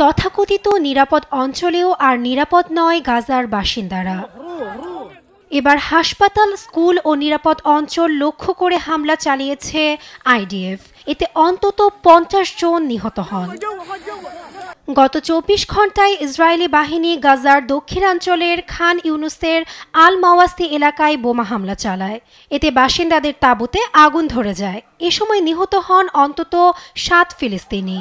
তথাকথিত নিরাপদ অঞ্চলেও আর নিরাপদ নয় গাজার বাসিন্দারা। এবার হাসপাতাল, স্কুল ও নিরাপদ অঞ্চল লক্ষ্য করে হামলা চালিয়েছে আইডিএফ। এতে অন্তত 50 জন নিহত হন। গত 24 ঘণ্টায় ইসরায়েলি বাহিনী গাজার দক্ষিণাঞ্চলের খান ইউনুসের আল মাওয়াসি এলাকায় বোমা হামলা চালায়। এতে বাসিন্দাদের তাঁবুতে আগুন ধরে যায়। এ সময় নিহত হন অন্তত 7 ফিলিস্তিনি।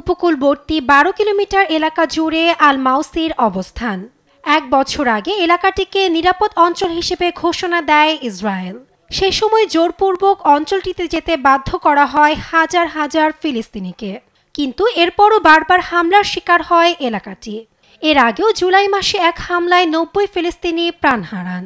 উপকূলবর্তী 12 কিলোমিটার এলাকা জুড়ে আল মাওসির অবস্থান। 1 বছর আগে এলাকাটিকে নিরাপদ অঞ্চল হিসেবে ঘোষণা দেয় ইসরায়েল। সে সময় জোরপূর্বক অঞ্চলটিতে যেতে বাধ্য করা হয় হাজার হাজার ফিলিস্তিনিকে। কিন্তু এরপরও বারবার হামলার শিকার হয় এলাকাটি। এর আগেও জুলাই মাসে এক হামলায় 90 ফিলিস্তিনি প্রাণ হারান।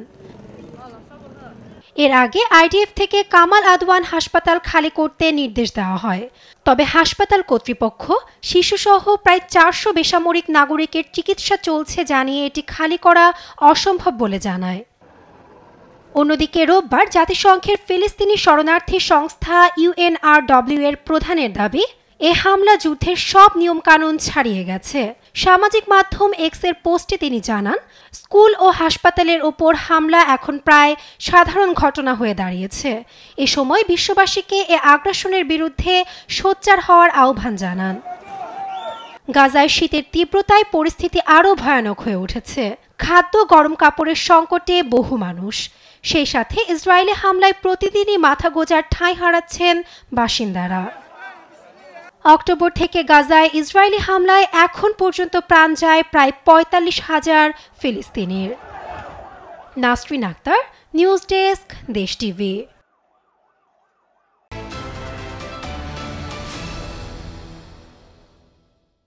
এর আগে আইডিএফ থেকে কামাল আদওয়ান হাসপাতাল খালি করতে নির্দেশ দেওয়া হয়। তবে হাসপাতাল কর্তৃপক্ষ শিশুসহ প্রায় 400 বেসামরিক নাগরিকের চিকিৎসা চলছে জানিয়ে এটি খালি করা অসম্ভব বলে জানায়। অন্যদিকে রোববার জাতিসংঘের ফিলিস্তিনি শরণার্থী সংস্থা ইউএনআরডব্লিউ এর প্রধানের দাবি, এ হামলা যুদ্ধের সব নিয়মকানুন ছাড়িয়ে গেছে। সামাজিক মাধ্যম এক্সের পোস্টে তিনি জানান, স্কুল ও হাসপাতালের ওপর হামলা এখন প্রায় সাধারণ ঘটনা হয়ে দাঁড়িয়েছে। এ সময় বিশ্ববাসীকে এ আগ্রাসনের বিরুদ্ধে সোচ্চার হওয়ার আহ্বান জানান। গাজায় শীতের তীব্রতায় পরিস্থিতি আরও ভয়ানক হয়ে উঠেছে। খাদ্য, গরম কাপড়ের সংকটে বহু মানুষ। সেই সাথে ইসরায়েলি হামলায় প্রতিদিনই মাথা গোঁজার ঠাঁই হারাচ্ছেন বাসিন্দারা। অক্টোবর থেকে গাজায় ইসরায়েলি হামলায় এখন পর্যন্ত প্রাণ যায় প্রায় 45,000 ফিলিস্তিনির। নাসরিন আক্তার, নিউজ ডেস্ক, দেশ টিভি।